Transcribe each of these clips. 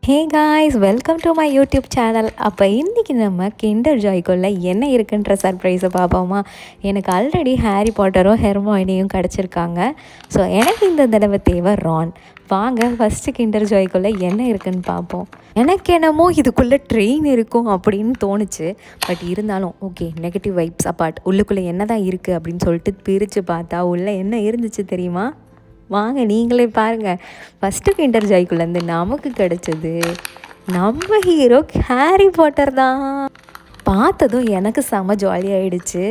Hey guys, welcome to my YouTube channel. அப்போ இன்றைக்கி நம்ம கிண்டர் ஜாய்க்குள்ளே என்ன இருக்குன்ற சர்ப்ரைஸை பார்ப்போமா? எனக்கு ஆல்ரெடி ஹாரி பாட்டரும் ஹெர்மாயினியும் கிடச்சிருக்காங்க. ஸோ எனக்கு இந்த தடவை தேவை ரான். வாங்க ஃபஸ்ட்டு கிண்டர் ஜாய்க்குள்ளே என்ன இருக்குன்னு பார்ப்போம். எனக்கு என்னமோ இதுக்குள்ளே ட்ரெயின் இருக்கும் அப்படின்னு தோணுச்சு. பட் இருந்தாலும் ஓகே, நெகட்டிவ் வைப்ஸ் அப்பார்ட், உள்ளுக்குள்ளே என்ன தான் இருக்குது அப்படின்னு சொல்லிட்டு பிரித்து பார்த்தா உள்ளே என்ன இருந்துச்சு தெரியுமா? வாங்க நீங்களே பாருங்கள். ஃபஸ்ட்டு கிண்டர் ஜாய்க்குள்ளேருந்து நமக்கு கிடச்சது நம்ம ஹீரோ ஹாரி பாட்டர் தான். பார்த்ததும் எனக்கு செம ஜாலியாகிடுச்சு.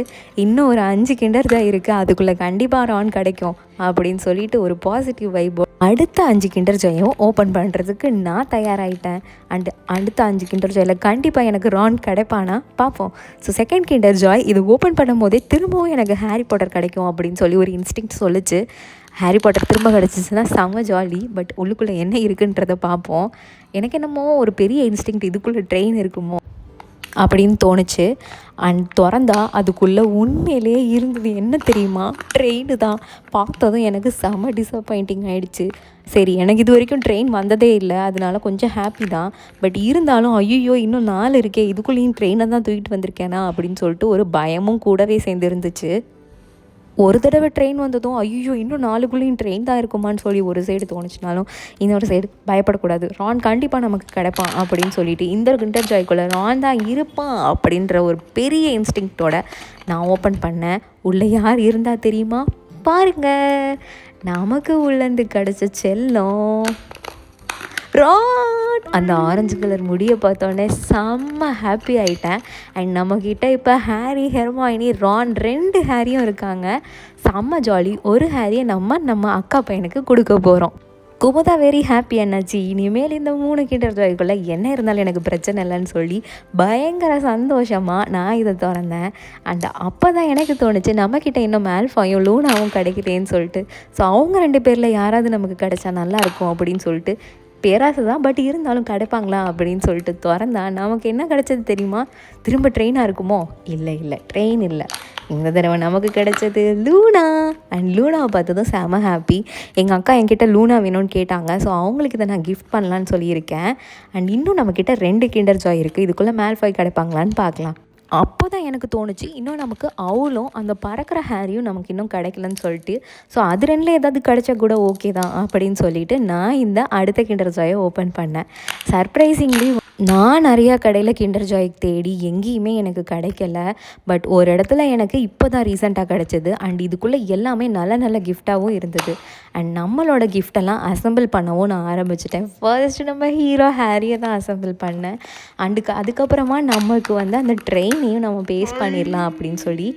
இன்னும் ஒரு 5 கிண்டர் ஜாய் இருக்குது, அதுக்குள்ளே கண்டிப்பாக ரான் கிடைக்கும் அப்படின்னு சொல்லிட்டு ஒரு பாசிட்டிவ் வைப். அடுத்த 5 கிண்டர் ஜாயும் ஓப்பன் பண்ணுறதுக்கு நான் தயாராகிட்டேன். அடுத்த 5 கிண்டர் ஜாயில் கண்டிப்பாக எனக்கு ரான் கிடைப்பானா பார்ப்போம். ஸோ செகண்ட் கிண்டர் ஜாய் இது ஓப்பன் பண்ணும் போதே திரும்பவும் எனக்கு ஹாரி பாட்டர் கிடைக்கும் அப்படின்னு சொல்லி ஒரு இன்ஸ்டிங்க்ட் சொல்லிச்சு. ஹாரி பாட்டர் திரும்ப கிடச்சிச்சுன்னா செம்ம ஜாலி. பட் உள்ளுக்குள்ளே என்ன இருக்குன்றதை பார்ப்போம். எனக்கு என்னமோ ஒரு பெரிய இன்ஸ்டிங்க்ட் இதுக்குள்ளே ட்ரெயின் இருக்குமோ அப்படின்னு தோணுச்சு. திறந்தா அதுக்குள்ளே உண்மையிலே இருந்தது என்ன தெரியுமா? ட்ரெயின் தான். பார்த்ததும் எனக்கு செம்ம டிசப்பாயிண்டிங் ஆகிடுச்சு. சரி, எனக்கு இது வரைக்கும் ட்ரெயின் வந்ததே இல்லை, அதனால கொஞ்சம் ஹாப்பி தான். பட் இருந்தாலும் ஐயோ இன்னும் 4 இருக்கே, இதுக்குள்ளேயும் ட்ரெயினை தான் தூக்கிட்டு வந்திருக்கேனா அப்படின்னு சொல்லிட்டு ஒரு பயமும் கூடவே சேர்ந்து இருந்துச்சு. ஒரு தடவை ட்ரெயின் வந்ததும் ஐயோ இன்னும் 4குள்ளேயும் ட்ரெயின் தான் இருக்குமான்னு சொல்லி ஒரு சைடு தோணுச்சுனாலும் இன்னொரு சைடு பயப்படக்கூடாது, ரான் கண்டிப்பாக நமக்கு கிடைப்பான் அப்படின்னு சொல்லிட்டு இந்த கிண்டர் ஜாய்க்குள்ளே ரான் தான் இருப்பான் அப்படின்ற ஒரு பெரிய இன்ஸ்டிங்க்டோட நான் ஓப்பன் பண்ணேன். உள்ளே யார் இருந்தால் தெரியுமா? பாருங்கள், நமக்கு உள்ளேருந்து கிடச்ச செல்லம் ரான். அந்த ஆரஞ்சு கலர் முடியை பார்த்தோன்னே செம்ம ஹாப்பி ஆகிட்டேன். அண்ட் நம்மக்கிட்ட இப்போ ஹாரி, ஹெர்மாயினி, ரான் 2 ஹாரியும் இருக்காங்க. செம்ம ஜாலி. ஒரு ஹாரியை நம்ம அக்கா பையனுக்கு கொடுக்க போகிறோம். குமுதா வெரி ஹாப்பி என்னாச்சு. இனிமேல் இந்த 3 கிண்டர் ஜாய்க்குள்ளே என்ன இருந்தாலும் எனக்கு பிரச்சனை இல்லைன்னு சொல்லி பயங்கர சந்தோஷமாக நான் இதை திறந்தேன். அண்ட் அப்போ தான் எனக்கு தோணுச்சு நம்மக்கிட்ட இன்னும் மேல்ஃபாயும் லூனாவும் கிடைக்கிறேன்னு சொல்லிட்டு. ஸோ அவங்க 2 பேரில் யாராவது நமக்கு கிடைச்சா நல்லாயிருக்கும் அப்படின்னு சொல்லிட்டு பேராசை தான். பட் இருந்தாலும் கிடைப்பாங்களா அப்படின்னு சொல்லிட்டு திறந்தா நமக்கு என்ன கிடைச்சது தெரியுமா? திரும்ப ட்ரெயினாக இருக்குமோ? இல்லை, ட்ரெயின் இல்லை. இந்த தடவை நமக்கு கிடைச்சது லூனா. அண்ட் லூனாவை பார்த்ததும் செம ஹாப்பி. எங்கள் அக்கா என்கிட்ட லூனா வேணும்னு கேட்டாங்க. ஸோ அவங்களுக்கு இதை நான் கிஃப்ட் பண்ணலான்னு சொல்லியிருக்கேன். அண்ட் இன்னும் நம்மக்கிட்ட 2 கிண்டர் ஜாய் இருக்குது, இதுக்குள்ளே மேல்ஃபாய் கிடைப்பாங்களான்னு பார்க்கலாம். அப்போ தான் எனக்கு தோணுச்சு இன்னும் நமக்கு அவளும் அந்த பறக்கிற ஹேரியும் நமக்கு இன்னும் கிடைக்கலன்னு சொல்லிட்டு. ஸோ அது 2ல் ஏதாவது கிடைச்சா கூட ஓகே தான் அப்படின்னு சொல்லிட்டு நான் இந்த அடுத்த கிண்டர் ஜாயை ஓப்பன் பண்ணேன். சர்ப்ரைசிங்லி நான் நிறையா கடையில் கிண்டர் ஜாய் தேடி எங்கேயுமே எனக்கு கிடைக்கல. பட் ஒரு இடத்துல எனக்கு இப்போ தான் ரீசெண்டாக கிடச்சிது. அண்ட் இதுக்குள்ளே எல்லாமே நல்ல நல்ல கிஃப்டாகவும் இருந்தது. அண்ட் நம்மளோட கிஃப்டெல்லாம் அசம்பிள் பண்ணவும் நான் ஆரம்பிச்சிட்டேன். ஃபர்ஸ்ட் நம்ம ஹீரோ ஹாரியை தான் அசம்பிள் பண்ணேன். அதுக்கப்புறமா நமக்கு அந்த ட்ரெயினையும் நம்ம பேஸ் பண்ணிடலாம் அப்படின்னு சொல்லி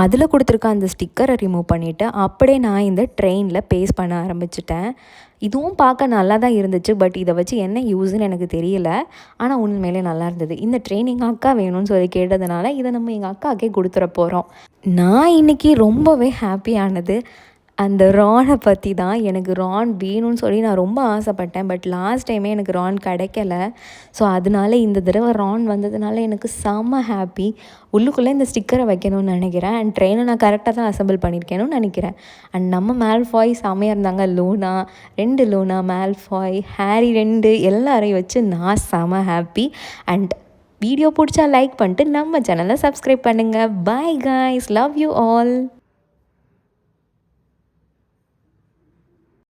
அதில் கொடுத்துருக்க அந்த ஸ்டிக்கரை ரிமூவ் பண்ணிவிட்டு அப்படியே நான் இந்த ட்ரெயினில் பேஸ்ட் பண்ண ஆரம்பிச்சிட்டேன். இதுவும் பார்க்க நல்லா தான் இருந்துச்சு. பட் இதை வச்சு என்ன யூஸ்ன்னு எனக்கு தெரியல. ஆனால் உண்மையிலே நல்லா இருந்தது. இந்த ட்ரெயின் எங்கள் அக்கா வேணும்னு சொல்லி கேட்டதுனால இதை நம்ம எங்கள் அக்காவுக்கே கொடுத்துட போகிறோம். நான் இன்றைக்கி ரொம்பவே ஹாப்பியானது அந்த ரானை பற்றி தான். எனக்கு ரான் வேணும்னு சொல்லி நான் ரொம்ப ஆசைப்பட்டேன். பட் லாஸ்ட் டைமே எனக்கு ரான் கிடைக்கல. ஸோ அதனால இந்த தடவை ரான் வந்ததுனால எனக்கு செம்ம ஹாப்பி. உள்ளுக்குள்ளே இந்த ஸ்டிக்கரை வைக்கணும்னு நினைக்கிறேன். அண்ட் ட்ரெயினை நான் கரெக்டாக தான் அசம்பிள் பண்ணியிருக்கேன்னு நினைக்கிறேன். அண்ட் நம்ம மேல்ஃபாய் செம்மையாக இருந்தாங்க. லூனா 2 லூனா, மேல்ஃபாய், ஹாரி 2 எல்லாரையும் வச்சு நான் செம்ம ஹாப்பி. அண்ட் வீடியோ பிடிச்சா லைக் பண்ணிட்டு நம்ம சேனலை சப்ஸ்கிரைப் பண்ணுங்கள். Bye guys, love you all.